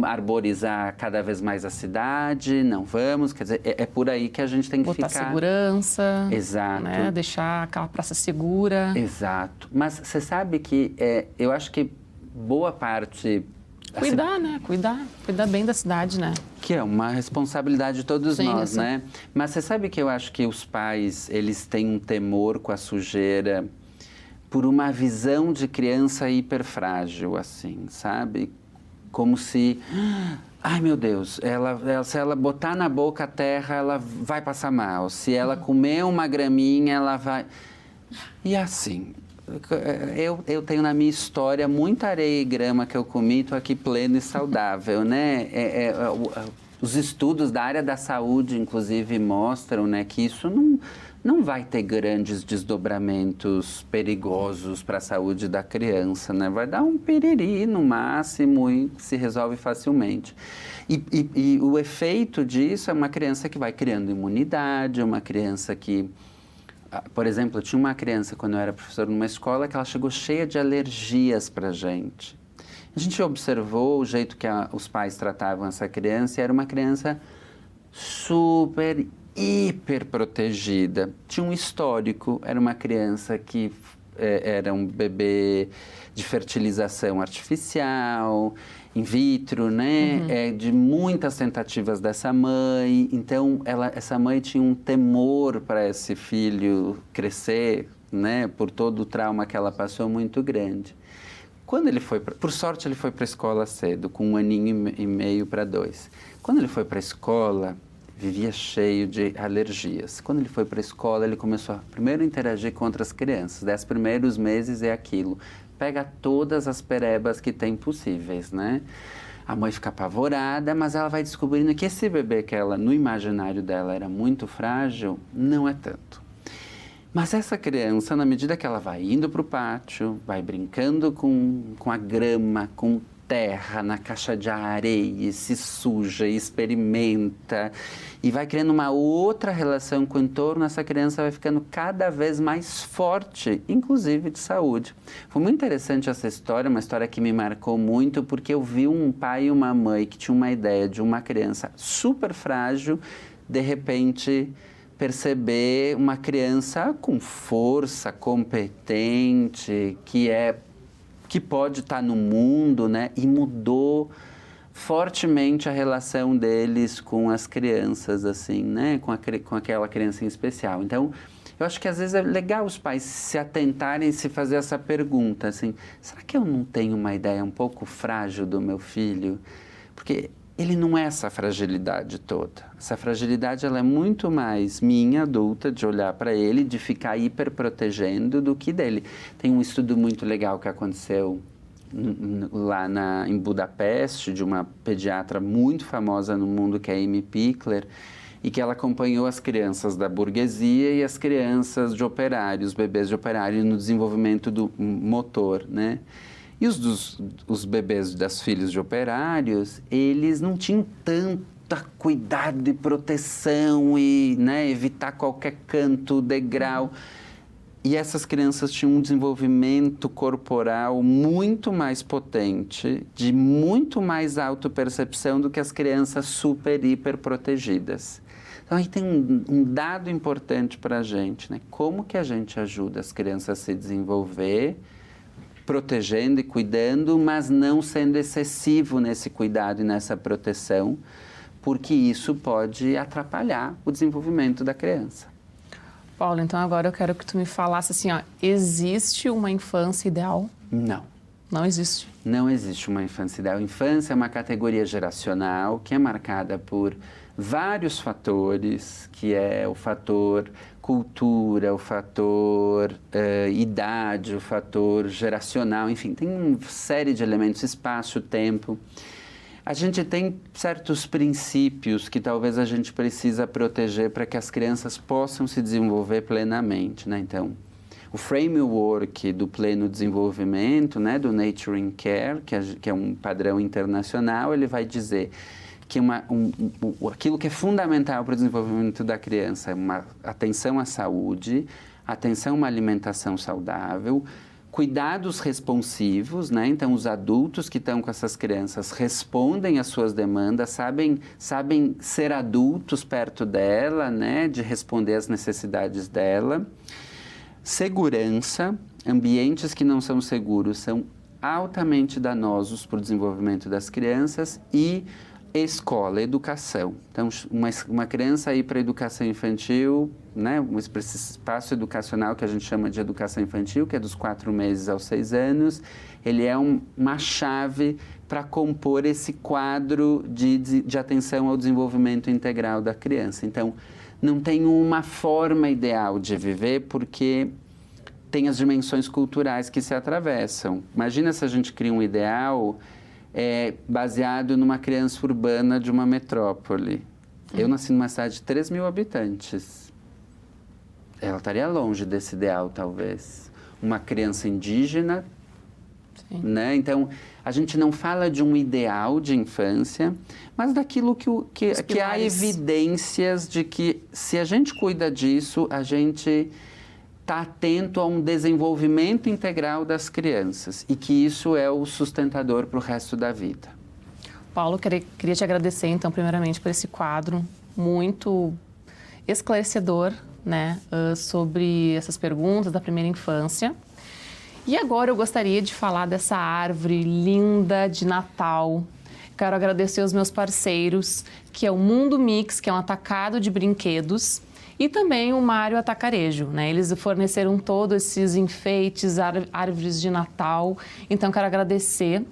arborizar cada vez mais a cidade, não vamos, quer dizer, é por aí que a gente tem que botar ficar... segurança, exato, né? Deixar aquela praça segura. Exato, mas você sabe que eu acho que boa parte... Cuidar, né? Cuidar bem da cidade, né? Que é uma responsabilidade de todos nós, sim. né? Mas você sabe que eu acho que os pais, eles têm um temor com a sujeira por uma visão de criança hiperfrágil, assim, sabe? Como se, ai meu Deus, se ela botar na boca a terra, ela vai passar mal. Se ela comer uma graminha, ela vai... E assim... eu tenho na minha história muita areia e grama que eu comi, estou aqui pleno e saudável, né? Os estudos da área da saúde, inclusive, mostram, né, que isso não vai ter grandes desdobramentos perigosos para a saúde da criança, né? Vai dar um piriri no máximo e se resolve facilmente. E o efeito disso é uma criança que vai criando imunidade, uma criança que... Por exemplo, eu tinha uma criança, quando eu era professor numa escola, que ela chegou cheia de alergias para a gente. A gente observou o jeito que os pais tratavam essa criança e era uma criança super, hiper protegida. Tinha um histórico, era uma criança que era um bebê de fertilização artificial, in vitro, né? De muitas tentativas dessa mãe. Então, essa mãe tinha um temor para esse filho crescer, né? Por todo o trauma que ela passou, muito grande. Quando ele foi, por sorte, ele foi para a escola cedo, com 1 aninho e meio para 2. Quando ele foi para a escola, vivia cheio de alergias. Quando ele foi para a escola, ele começou a primeiro interagir com outras crianças. 10 primeiros meses é aquilo. Pega todas as perebas que tem possíveis, né? A mãe fica apavorada, mas ela vai descobrindo que esse bebê que ela, no imaginário dela, era muito frágil, não é tanto. Mas essa criança, na medida que ela vai indo para o pátio, vai brincando com a grama, com terra, na caixa de areia, e se suja, e experimenta, e vai criando uma outra relação com o entorno, essa criança vai ficando cada vez mais forte, inclusive de saúde. Foi muito interessante essa história, uma história que me marcou muito, porque eu vi um pai e uma mãe que tinham uma ideia de uma criança super frágil, de repente perceber uma criança com força, competente, que pode estar no mundo, né? E mudou fortemente a relação deles com as crianças, assim, né? Com aquela criança em especial. Então, eu acho que às vezes é legal os pais se atentarem e se fazer essa pergunta, assim, será que eu não tenho uma ideia um pouco frágil do meu filho? Porque ele não é essa fragilidade toda. Essa fragilidade, ela é muito mais minha, adulta, de olhar para ele, de ficar hiperprotegendo do que dele. Tem um estudo muito legal que aconteceu lá em Budapeste, de uma pediatra muito famosa no mundo, que é a Amy Pickler, e que ela acompanhou as crianças da burguesia e as crianças de operários, bebês de operário, no desenvolvimento do motor, né? E os bebês das filhas de operários, eles não tinham tanta cuidado e proteção e, né, evitar qualquer canto, degrau. E essas crianças tinham um desenvolvimento corporal muito mais potente, de muito mais autopercepção do que as crianças super, hiper protegidas. Então, aí tem um dado importante para a gente, né? Como que a gente ajuda as crianças a se desenvolver, protegendo e cuidando, mas não sendo excessivo nesse cuidado e nessa proteção, porque isso pode atrapalhar o desenvolvimento da criança. Paulo, então agora eu quero que tu me falasse assim, ó, existe uma infância ideal? Não. Não existe? Não existe uma infância ideal. A infância é uma categoria geracional que é marcada por vários fatores, que é o fator cultura, o fator idade, o fator geracional, enfim, tem uma série de elementos, espaço, tempo. A gente tem certos princípios que talvez a gente precisa proteger para que as crianças possam se desenvolver plenamente, né? Então, o framework do pleno desenvolvimento, né, do Nurturing Care, que é um padrão internacional, ele vai dizer que aquilo que é fundamental para o desenvolvimento da criança é uma atenção à saúde, atenção a uma alimentação saudável, cuidados responsivos, né? Então, os adultos que estão com essas crianças respondem às suas demandas, sabem ser adultos perto dela, né? De responder às necessidades dela. Segurança, ambientes que não são seguros são altamente danosos para o desenvolvimento das crianças e escola, educação. Então, uma criança ir para a educação infantil, né, esse espaço educacional que a gente chama de educação infantil, que é dos 4 meses aos 6 anos, ele é uma chave para compor esse quadro de atenção ao desenvolvimento integral da criança. Então, não tem uma forma ideal de viver, porque tem as dimensões culturais que se atravessam. Imagina se a gente cria um ideal baseado numa criança urbana de uma metrópole. Eu nasci numa cidade de 3 mil habitantes. Ela estaria longe desse ideal, talvez. Uma criança indígena, né? Então, a gente não fala de um ideal de infância, mas daquilo que há evidências de que, se a gente cuida disso, a gente está atento a um desenvolvimento integral das crianças e que isso é o sustentador para o resto da vida. Paulo, queria te agradecer, então, primeiramente, por esse quadro muito esclarecedor, né, sobre essas perguntas da primeira infância. E agora eu gostaria de falar dessa árvore linda de Natal. Quero agradecer aos meus parceiros, que é o Mundo Mix, que é um atacado de brinquedos, e também o Mário Atacarejo, né? Eles forneceram todos esses enfeites, árvores de Natal. Então, quero agradecer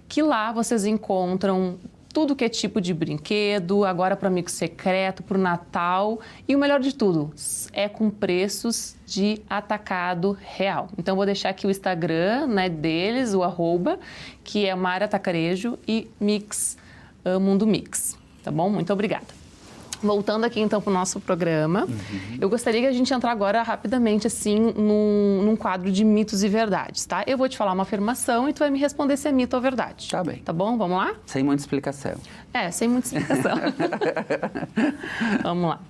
que lá vocês encontram tudo que é tipo de brinquedo, agora para amigo secreto, para o Natal. E o melhor de tudo, é com preços de atacado real. Então, vou deixar aqui o Instagram, né, deles, o @, que é Mário Atacarejo e Mix, Mundo Mix. Tá bom? Muito obrigada. Voltando aqui, então, para o nosso programa, eu gostaria que a gente entrar agora rapidamente, assim, num quadro de mitos e verdades, tá? Eu vou te falar uma afirmação e tu vai me responder se é mito ou verdade. Tá bem. Tá bom? Vamos lá? Sem muita explicação. Sem muita explicação. Vamos lá.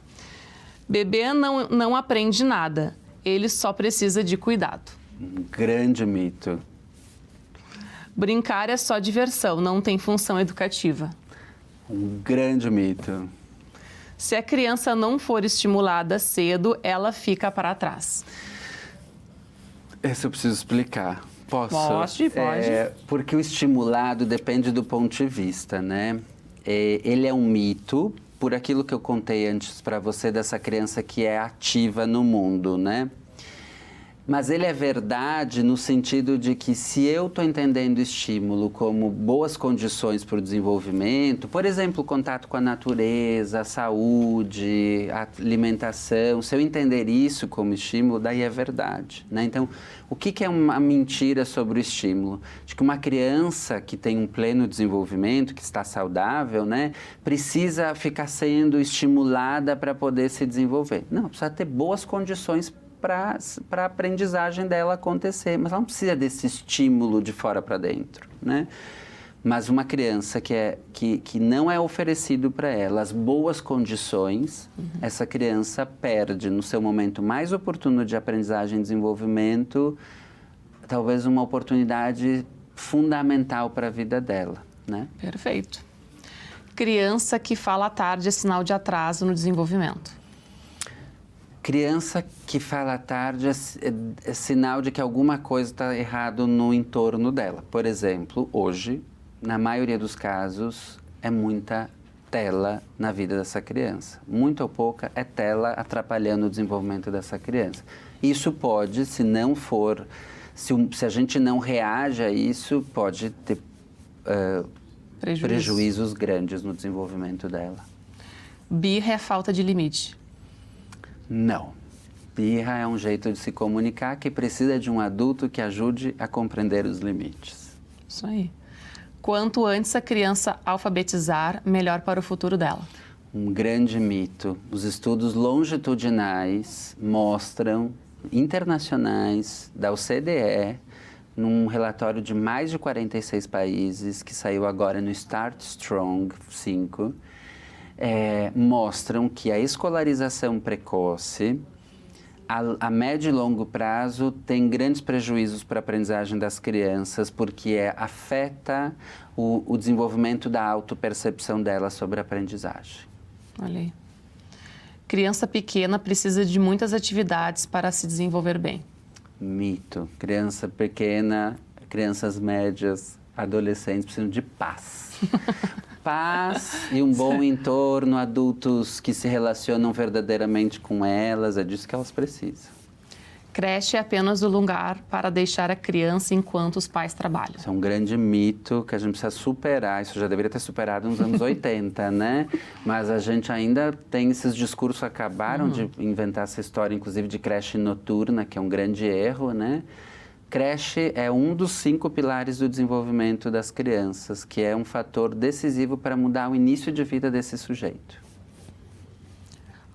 Bebê não aprende nada, ele só precisa de cuidado. Um grande mito. Brincar é só diversão, não tem função educativa. Um grande mito. Se a criança não for estimulada cedo, ela fica para trás. Esse eu preciso explicar. Posso? Pode. Porque o estimulado depende do ponto de vista, né? Ele é um mito, por aquilo que eu contei antes para você, dessa criança que é ativa no mundo, né? Mas ele é verdade no sentido de que, se eu estou entendendo estímulo como boas condições para o desenvolvimento, por exemplo, contato com a natureza, a saúde, a alimentação, se eu entender isso como estímulo, daí é verdade, né? Então, o que é uma mentira sobre o estímulo? De que uma criança que tem um pleno desenvolvimento, que está saudável, né, precisa ficar sendo estimulada para poder se desenvolver. Não, precisa ter boas condições para a aprendizagem dela acontecer, mas ela não precisa desse estímulo de fora para dentro, né? Mas uma criança que não é oferecido para ela as boas condições, essa criança perde no seu momento mais oportuno de aprendizagem e desenvolvimento, talvez uma oportunidade fundamental para a vida dela, né? Perfeito. Criança que fala tarde é sinal de atraso no desenvolvimento. Criança que fala tarde é sinal de que alguma coisa está errado no entorno dela. Por exemplo, hoje, na maioria dos casos, é muita tela na vida dessa criança. Muito ou pouca é tela atrapalhando o desenvolvimento dessa criança. Isso pode, se não for, se a gente não reage a isso, pode ter prejuízos grandes no desenvolvimento dela. Birra é falta de limite. Não. Birra é um jeito de se comunicar que precisa de um adulto que ajude a compreender os limites. Isso aí. Quanto antes a criança alfabetizar, melhor para o futuro dela. Um grande mito. Os estudos longitudinais mostram, internacionais, da OCDE, num relatório de mais de 46 países, que saiu agora no Start Strong 5, mostram que a escolarização precoce, a médio e longo prazo, tem grandes prejuízos para a aprendizagem das crianças, porque afeta o desenvolvimento da autopercepção delas sobre a aprendizagem. Olha aí. Criança pequena precisa de muitas atividades para se desenvolver bem. Mito. Criança pequena, crianças médias, adolescentes precisam de paz. Paz e um bom entorno, adultos que se relacionam verdadeiramente com elas, é disso que elas precisam. Creche é apenas o lugar para deixar a criança enquanto os pais trabalham. Isso é um grande mito que a gente precisa superar. Isso já deveria ter superado nos anos 80, né? Mas a gente ainda tem esses discursos, acabaram de inventar essa história, inclusive, de creche noturna, que é um grande erro, né? Creche é um dos 5 pilares do desenvolvimento das crianças, que é um fator decisivo para mudar o início de vida desse sujeito.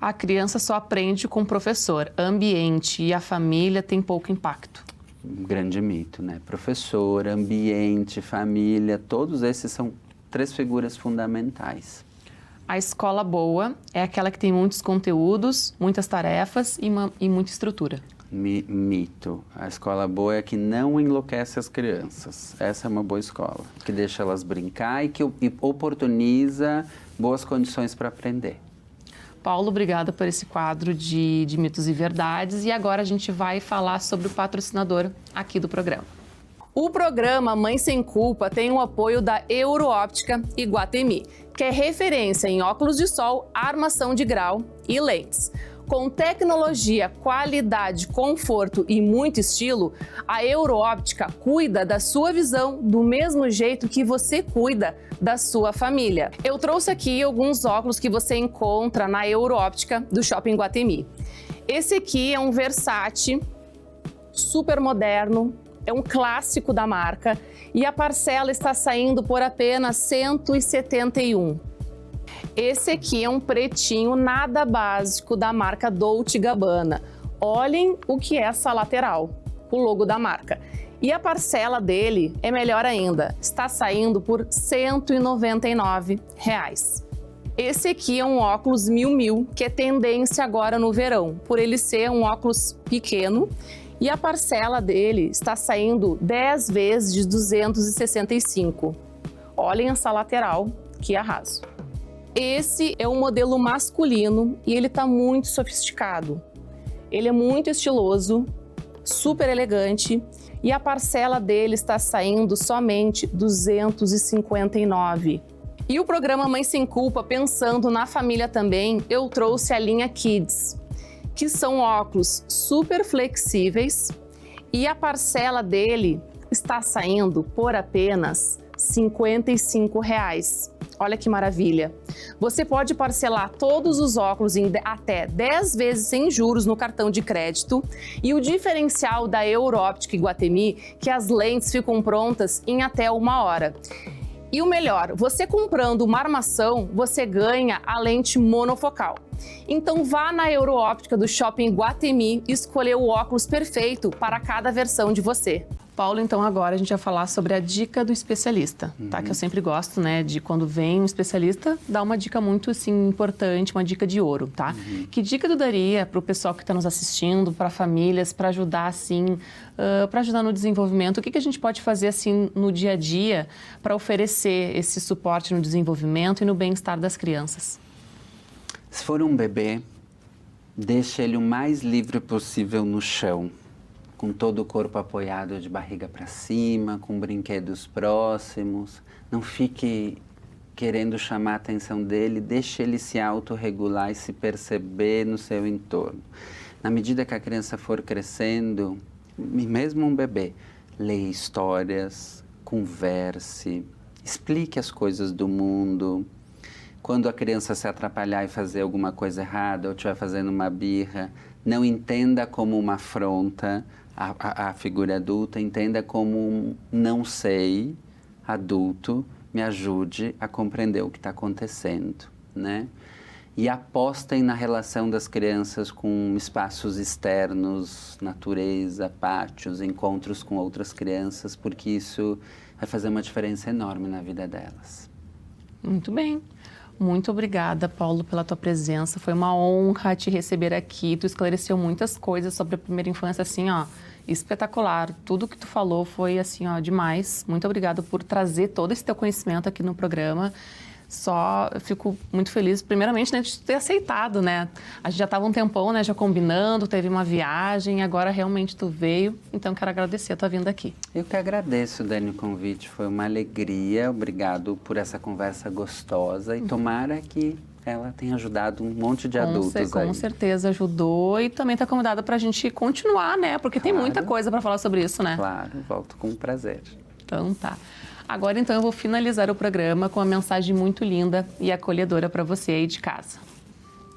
A criança só aprende com o professor, ambiente e a família tem pouco impacto. Um grande mito, né? Professor, ambiente, família, todos esses são 3 figuras fundamentais. A escola boa é aquela que tem muitos conteúdos, muitas tarefas e muita estrutura. Mito. A escola boa é a que não enlouquece as crianças. Essa é uma boa escola, que deixa elas brincar e que oportuniza boas condições para aprender. Paulo, obrigada por esse quadro de mitos e verdades. E agora a gente vai falar sobre o patrocinador aqui do programa. O programa Mãe Sem Culpa tem o apoio da Euroóptica Iguatemi, que é referência em óculos de sol, armação de grau e lentes. Com tecnologia, qualidade, conforto e muito estilo, a Euroóptica cuida da sua visão do mesmo jeito que você cuida da sua família. Eu trouxe aqui alguns óculos que você encontra na Euroóptica do Shopping Iguatemi. Esse aqui é um Versace, super moderno, é um clássico da marca e a parcela está saindo por apenas R$ 171. Esse aqui é um pretinho nada básico da marca Dolce & Gabbana. Olhem o que é essa lateral, o logo da marca. E a parcela dele é melhor ainda, está saindo por R$ 199. Esse aqui é um óculos Miu Miu, que é tendência agora no verão, por ele ser um óculos pequeno. E a parcela dele está saindo 10 vezes de R$ 265. Olhem essa lateral, que arraso. Esse é um modelo masculino e ele está muito sofisticado. Ele é muito estiloso, super elegante e a parcela dele está saindo somente R$ 259. E o programa Mãe Sem Culpa, pensando na família também, eu trouxe a linha Kids, que são óculos super flexíveis e a parcela dele está saindo por apenas R$ 55. Olha que maravilha! Você pode parcelar todos os óculos em até 10 vezes sem juros no cartão de crédito e o diferencial da Euroóptica Iguatemi, que as lentes ficam prontas em até 1 hora. E o melhor, você comprando uma armação, você ganha a lente monofocal. Então vá na Euroóptica do Shopping Iguatemi e escolher o óculos perfeito para cada versão de você. Paulo, então agora a gente vai falar sobre a dica do especialista, tá? Que eu sempre gosto, né, de quando vem um especialista, dar uma dica muito, assim, importante, uma dica de ouro, tá? Que dica tu daria para o pessoal que está nos assistindo, para famílias, para ajudar, assim, para ajudar no desenvolvimento? O que a gente pode fazer, assim, no dia a dia para oferecer esse suporte no desenvolvimento e no bem-estar das crianças? Se for um bebê, deixe ele o mais livre possível no chão, com todo o corpo apoiado de barriga para cima, com brinquedos próximos. Não fique querendo chamar a atenção dele, deixe ele se autorregular e se perceber no seu entorno. Na medida que a criança for crescendo, mesmo um bebê, leia histórias, converse, explique as coisas do mundo. Quando a criança se atrapalhar e fazer alguma coisa errada ou estiver fazendo uma birra, não entenda como uma afronta à figura adulta, entenda como um não sei adulto, me ajude a compreender o que está acontecendo, né? E apostem na relação das crianças com espaços externos, natureza, pátios, encontros com outras crianças, porque isso vai fazer uma diferença enorme na vida delas. Muito bem. Muito obrigada, Paulo, pela tua presença. Foi uma honra te receber aqui. Tu esclareceu muitas coisas sobre a primeira infância, assim, ó, espetacular. Tudo que tu falou foi, assim, ó, demais. Muito obrigada por trazer todo esse teu conhecimento aqui no programa. Eu fico muito feliz, primeiramente, né, de ter aceitado, né? A gente já estava um tempão, né, já combinando, teve uma viagem, agora realmente tu veio. Então, quero agradecer a tua vinda aqui. Eu que agradeço, Dani, o convite. Foi uma alegria. Obrigado por essa conversa gostosa. E tomara que ela tem ajudado um monte de adultos aí. Com certeza ajudou e também está convidada para a gente continuar, né? Porque tem muita coisa para falar sobre isso, né? Claro, volto com prazer. Então tá. Agora então eu vou finalizar o programa com uma mensagem muito linda e acolhedora para você aí de casa.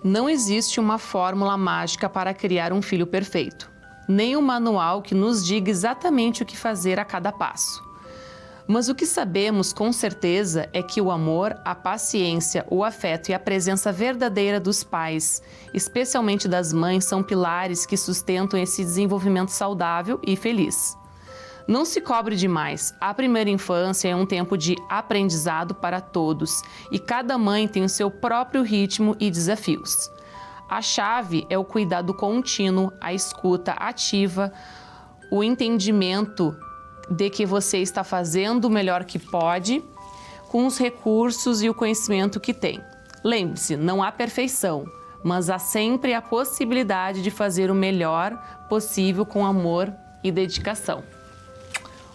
Não existe uma fórmula mágica para criar um filho perfeito, nem um manual que nos diga exatamente o que fazer a cada passo. Mas o que sabemos com certeza é que o amor, a paciência, o afeto e a presença verdadeira dos pais, especialmente das mães, são pilares que sustentam esse desenvolvimento saudável e feliz. Não se cobre demais. A primeira infância é um tempo de aprendizado para todos e cada mãe tem o seu próprio ritmo e desafios. A chave é o cuidado contínuo, a escuta ativa, o entendimento de que você está fazendo o melhor que pode, com os recursos e o conhecimento que tem. Lembre-se, não há perfeição, mas há sempre a possibilidade de fazer o melhor possível com amor e dedicação.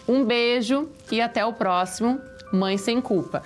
Um beijo e até o próximo Mãe Sem Culpa.